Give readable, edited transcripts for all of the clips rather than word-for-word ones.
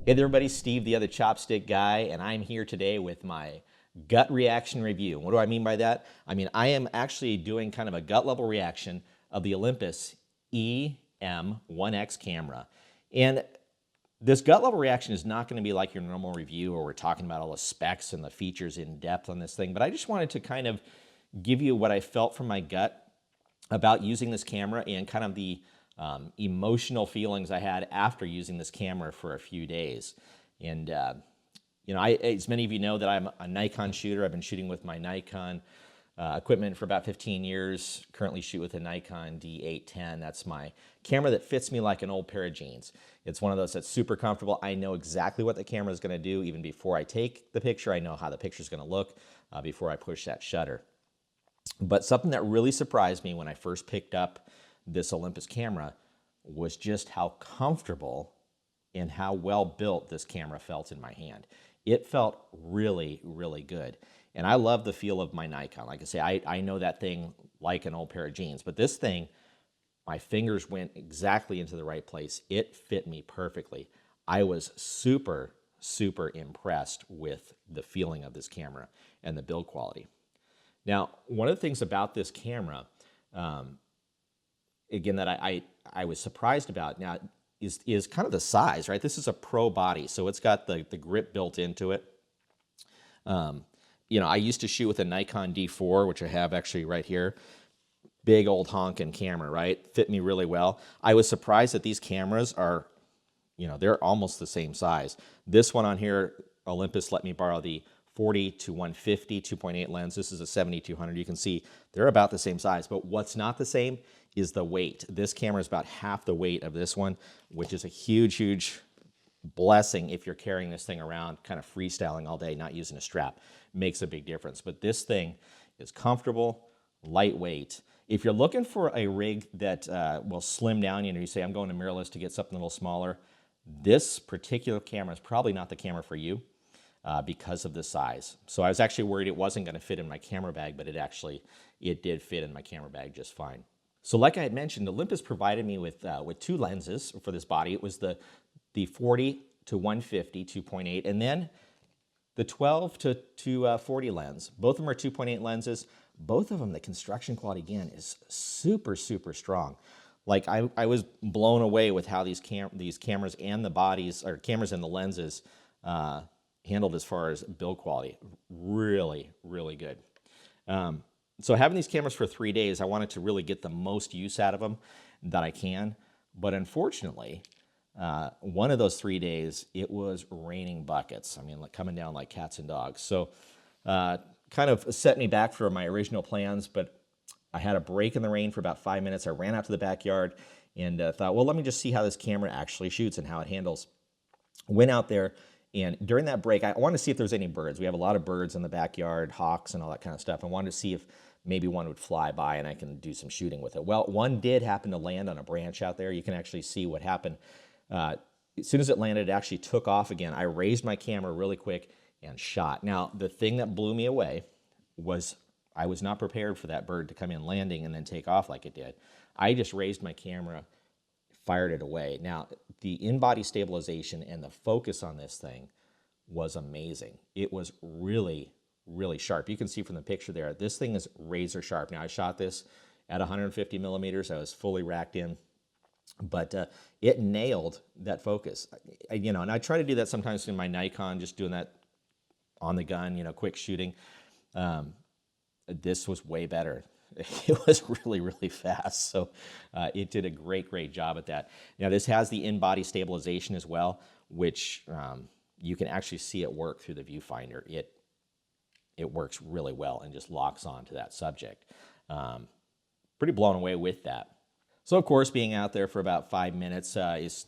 Hey there everybody, Steve the Other Chopstick Guy, and I'm here today with my gut reaction review. What do I mean by that? I mean, I am actually doing kind of a gut level reaction of the Olympus EM1X camera. And this gut level reaction is not going to be like your normal review where we're talking about all the specs and the features in depth on this thing, but I just wanted to kind of give you what I felt from my gut about using this camera and kind of the emotional feelings I had after using this camera for a few days. And, you know, as many of you know that I'm a Nikon shooter. I've been shooting with my Nikon equipment for about 15 years, currently shoot with a Nikon D810. That's my camera that fits me like an old pair of jeans. It's one of those that's super comfortable. I know exactly what the camera is going to do. Even before I take the picture, I know how the picture is going to look before I push that shutter. But something that really surprised me when I first picked up this Olympus camera was just how comfortable and how well built this camera felt in my hand. It felt really, really good. And I love the feel of my Nikon. Like I say, I know that thing like an old pair of jeans, but this thing, my fingers went exactly into the right place. It fit me perfectly. I was super, super impressed with the feeling of this camera and the build quality. Now, one of the things about this camera, again, that I was surprised about now is kind of the size, right? This is a pro body, so it's got the grip built into it. You know, I used to shoot with a Nikon D4, which I have actually right here. Big old honking camera, right? Fit me really well. I was surprised that these cameras are, you know, they're almost the same size. This one on here, Olympus let me borrow the 40 to 150 2.8 lens. This is a 7200. You can see they're about the same size, but what's not the same is the weight. This camera is about half the weight of this one, which is a huge, huge blessing if you're carrying this thing around kind of freestyling all day, not using a strap. Makes a big difference. But this thing is comfortable, lightweight. If you're looking for a rig that will slim down, you know, you say, I'm going to mirrorless to get something a little smaller, this particular camera is probably not the camera for you. Because of the size. So I was actually worried it wasn't going to fit in my camera bag, but it did fit in my camera bag just fine. So like I had mentioned, Olympus provided me with two lenses for this body. It was the 40 to 150 2.8, and then the 12 to 40 lens. Both of them are 2.8 lenses. Both of them, the construction quality again is super, super strong. Like I was blown away with how these cameras and the bodies, or cameras and the lenses, handled as far as build quality. Really, really good. So having these cameras for 3 days, I wanted to really get the most use out of them that I can. But unfortunately, one of those 3 days, it was raining buckets. I mean, like coming down like cats and dogs. So kind of set me back for my original plans, but I had a break in the rain for about 5 minutes. I ran out to the backyard and thought, well, let me just see how this camera actually shoots and how it handles. Went out there. And during that break, I wanted to see if there's any birds. We have a lot of birds in the backyard, hawks and all that kind of stuff. I wanted to see if maybe one would fly by and I can do some shooting with it. Well, one did happen to land on a branch out there. You can actually see what happened. As soon as it landed, it actually took off again. I raised my camera really quick and shot. Now, the thing that blew me away was I was not prepared for that bird to come in landing and then take off like it did. I just raised my camera, fired it away. Now, the in-body stabilization and the focus on this thing was amazing. It was really, really sharp. You can see from the picture there, this thing is razor sharp. Now, I shot this at 150 millimeters. I was fully racked in, but it nailed that focus. You know, and I try to do that sometimes in my Nikon, just doing that on the gun, you know, quick shooting. This was way better. It was really, really fast. So it did a great, great job at that. Now, this has the in-body stabilization as well, which you can actually see it work through the viewfinder. It works really well and just locks on to that subject. Pretty blown away with that. So, of course, being out there for about 5 minutes, as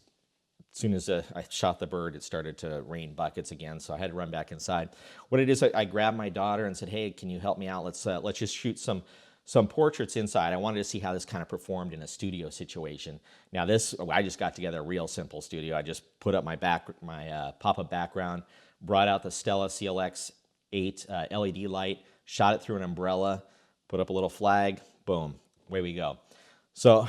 soon as I shot the bird, it started to rain buckets again, so I had to run back inside. What it is, I grabbed my daughter and said, hey, can you help me out? Let's just shoot some portraits inside. I wanted to see how this kind of performed in a studio situation. Now I just got together a real simple studio. I just put up my pop-up background, brought out the Stella CLX-8 LED light, shot it through an umbrella, put up a little flag, boom, away we go. So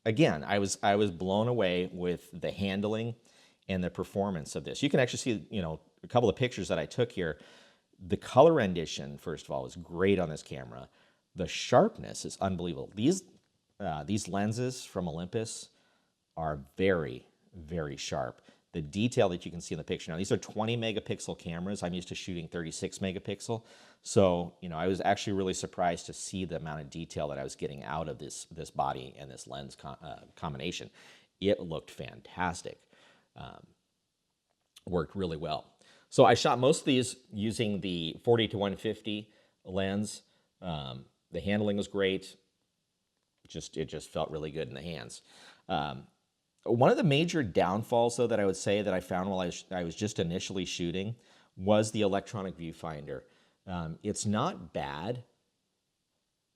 again, I was blown away with the handling and the performance of this. You can actually see, a couple of pictures that I took here. The color rendition, first of all, is great on this camera. The sharpness is unbelievable. These lenses from Olympus are very, very sharp. The detail that you can see in the picture. Now, these are 20 megapixel cameras. I'm used to shooting 36 megapixel. So, I was actually really surprised to see the amount of detail that I was getting out of this body and this lens combination. It looked fantastic. Worked really well. So I shot most of these using the 40-150 lens. The handling was great. It just felt really good in the hands. One of the major downfalls, though, that I would say that I found while I was just initially shooting was the electronic viewfinder. It's not bad,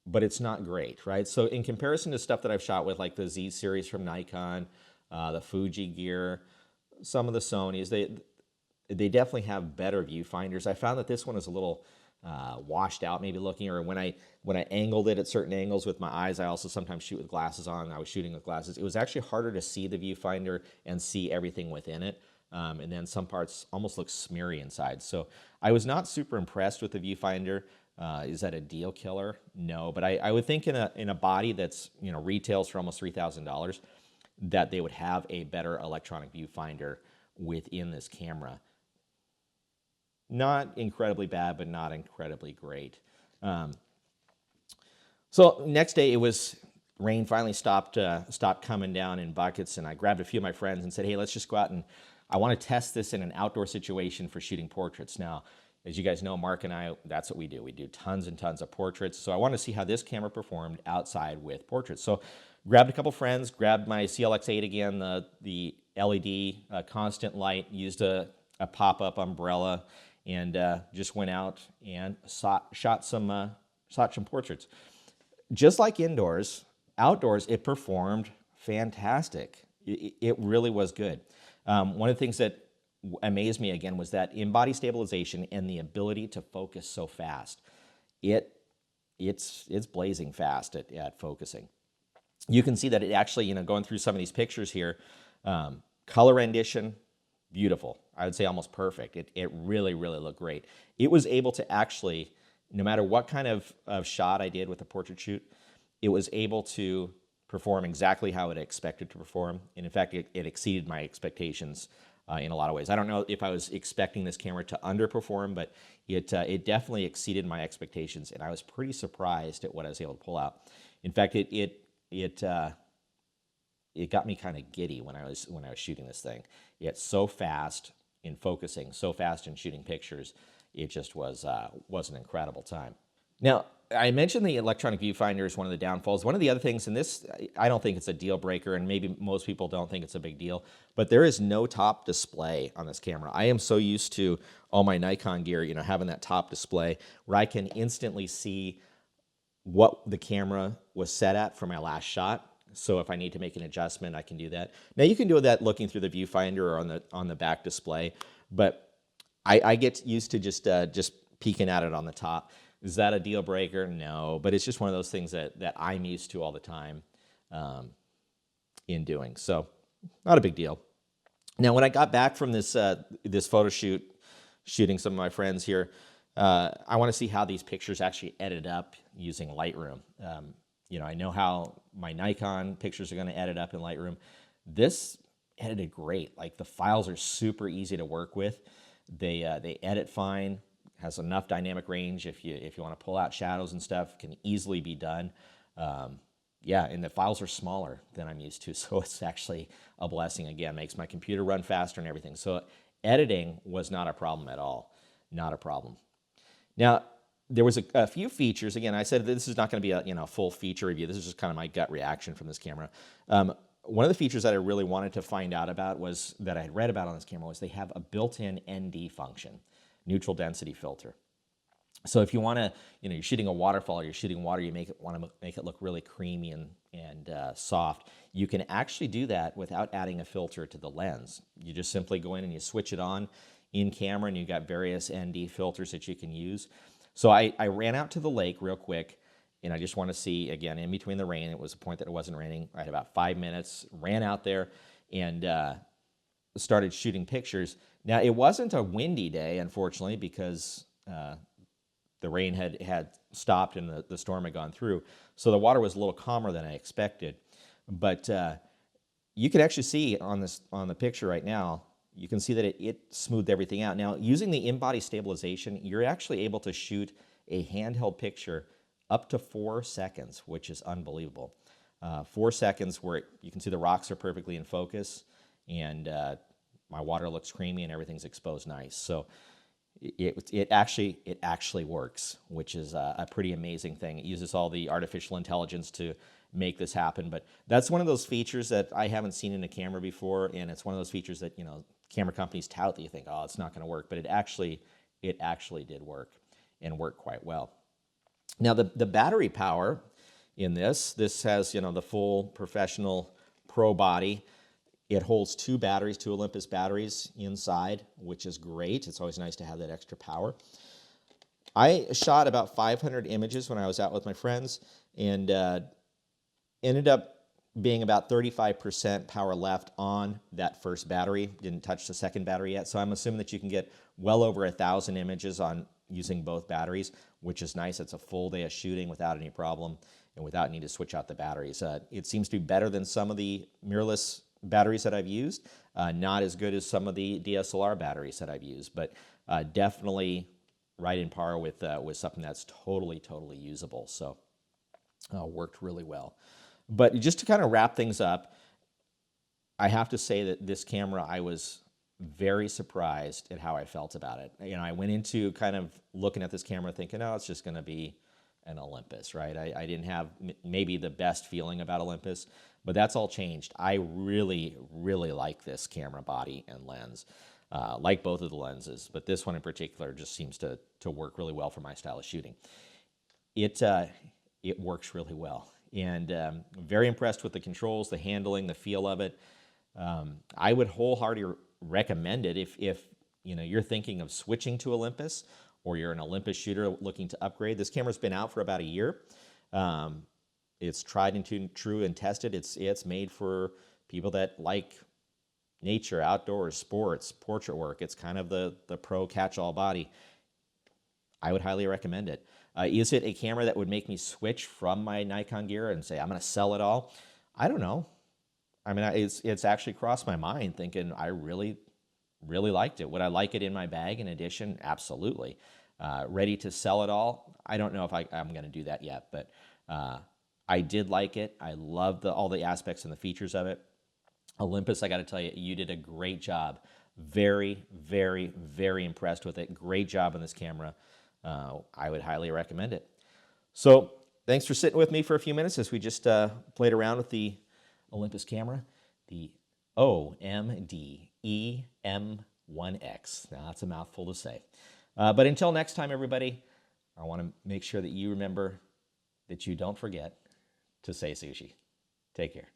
but it's not great, right? So in comparison to stuff that I've shot with, like the Z series from Nikon, the Fuji gear, some of the Sonys, they definitely have better viewfinders. I found that this one is a little washed out, maybe looking, or when I angled it at certain angles with my eyes, I also sometimes shoot with glasses on. I was shooting with glasses. It was actually harder to see the viewfinder and see everything within it. And then some parts almost look smeary inside. So I was not super impressed with the viewfinder. Is that a deal killer? No, but I would think in a body that's retails for almost $3,000, that they would have a better electronic viewfinder within this camera. Not incredibly bad, but not incredibly great. So next day, rain finally stopped coming down in buckets, and I grabbed a few of my friends and said, hey, let's just go out and I want to test this in an outdoor situation for shooting portraits. Now, as you guys know, Mark and I, that's what we do. We do tons and tons of portraits. So I want to see how this camera performed outside with portraits. So grabbed a couple friends, grabbed my CLX-8 again, the LED constant light, used a pop-up umbrella, and just went out and shot some portraits. Just like indoors, outdoors, it performed fantastic. It really was good. One of the things that amazed me again was that in-body stabilization and the ability to focus so fast. It's blazing fast at focusing. You can see that it actually, going through some of these pictures here, color rendition, beautiful. I would say almost perfect. It really, really looked great. It was able to actually, no matter what kind of shot I did with the portrait shoot, it was able to perform exactly how it expected to perform. And in fact, it exceeded my expectations in a lot of ways. I don't know if I was expecting this camera to underperform, but it definitely exceeded my expectations, and I was pretty surprised at what I was able to pull out. In fact, it got me kind of giddy when I was shooting this thing. It's so fast in focusing, so fast in shooting pictures. It just was an incredible time. Now, I mentioned the electronic viewfinder is one of the downfalls. One of the other things, and this, I don't think it's a deal breaker, and maybe most people don't think it's a big deal, but there is no top display on this camera. I am so used to all my Nikon gear, having that top display where I can instantly see what the camera was set at for my last shot. So if I need to make an adjustment, I can do that. Now you can do that looking through the viewfinder or on the back display, but I get used to just peeking at it on the top. Is that a deal breaker? No, but it's just one of those things that I'm used to all the time in doing. So not a big deal. Now, when I got back from this photo shoot, shooting some of my friends here, I want to see how these pictures actually edit up using Lightroom. I know how my Nikon pictures are going to edit up in Lightroom. This edited great. Like, the files are super easy to work with. They edit fine. Has enough dynamic range if you want to pull out shadows and stuff, can easily be done. And the files are smaller than I'm used to, so it's actually a blessing. Again, makes my computer run faster and everything. So editing was not a problem at all, not a problem. Now, there was a few features. Again, I said this is not going to be a full feature review. This is just kind of my gut reaction from this camera. One of the features that I really wanted to find out about that I had read about on this camera was they have a built-in ND function. Neutral density filter. So if you want to, you're shooting a waterfall, or you're shooting water, you want to make it look really creamy and soft, you can actually do that without adding a filter to the lens. You just simply go in and you switch it on in camera, and you've got various ND filters that you can use. So I ran out to the lake real quick, and I just want to see, again, in between the rain, it was a point that it wasn't raining. I had about 5 minutes, ran out there, and started shooting pictures. Now, it wasn't a windy day, unfortunately, because the rain had stopped and the storm had gone through. So the water was a little calmer than I expected. But you can actually see on the picture right now, you can see that it smoothed everything out. Now, using the in-body stabilization, you're actually able to shoot a handheld picture up to 4 seconds, which is unbelievable. 4 seconds where you can see the rocks are perfectly in focus, and my water looks creamy and everything's exposed nice. So it actually works, which is a pretty amazing thing. It uses all the artificial intelligence to make this happen, but that's one of those features that I haven't seen in a camera before, and it's one of those features that, you know, camera companies tout that you think, oh, it's not going to work, but it actually did work, and worked quite well. Now, the battery power in this has, you know, the full professional pro body. It holds 2 batteries, 2 Olympus batteries inside, which is great. It's always nice to have that extra power. I shot about 500 images when I was out with my friends, and ended up being about 35% power left on that first battery. Didn't touch the second battery yet, so I'm assuming that you can get well over 1,000 images on using both batteries, which is nice. It's a full day of shooting without any problem and without needing to switch out the batteries. It seems to be better than some of the mirrorless batteries that I've used. Not as good as some of the DSLR batteries that I've used, but definitely right in par with something that's totally usable. So worked really well. But just to kind of wrap things up, I have to say that this camera, I was very surprised at how I felt about it. You know, I went into kind of looking at this camera thinking, oh, it's just going to be an Olympus, right? I didn't have maybe the best feeling about Olympus, but that's all changed. I really like this camera body and lens. Like both of the lenses, but this one in particular just seems to work really well for my style of shooting. It works really well, and very impressed with the controls, the handling, the feel of it. I would wholeheartedly recommend it if you know, you're thinking of switching to Olympus, or you're an Olympus shooter looking to upgrade. This camera's been out for about a year. It's tried and true and tested. It's made for people that like nature, outdoors, sports, portrait work. It's kind of the pro catch-all body. I would highly recommend it. Is it a camera that would make me switch from my Nikon gear and say, I'm going to sell it all? I don't know. I mean, it's actually crossed my mind thinking I really liked it. Would I like it in my bag in addition? Absolutely. Ready to sell it all? I don't know if I'm going to do that yet, but I did like it. I love all the aspects and the features of it. Olympus, I got to tell you, you did a great job. Very impressed with it. Great job on this camera. I would highly recommend it. So thanks for sitting with me for a few minutes as we just played around with the Olympus camera, the OM-D E-M1X. Now, that's a mouthful to say. But until next time, everybody, I want to make sure that you remember that you don't forget to say sushi. Take care.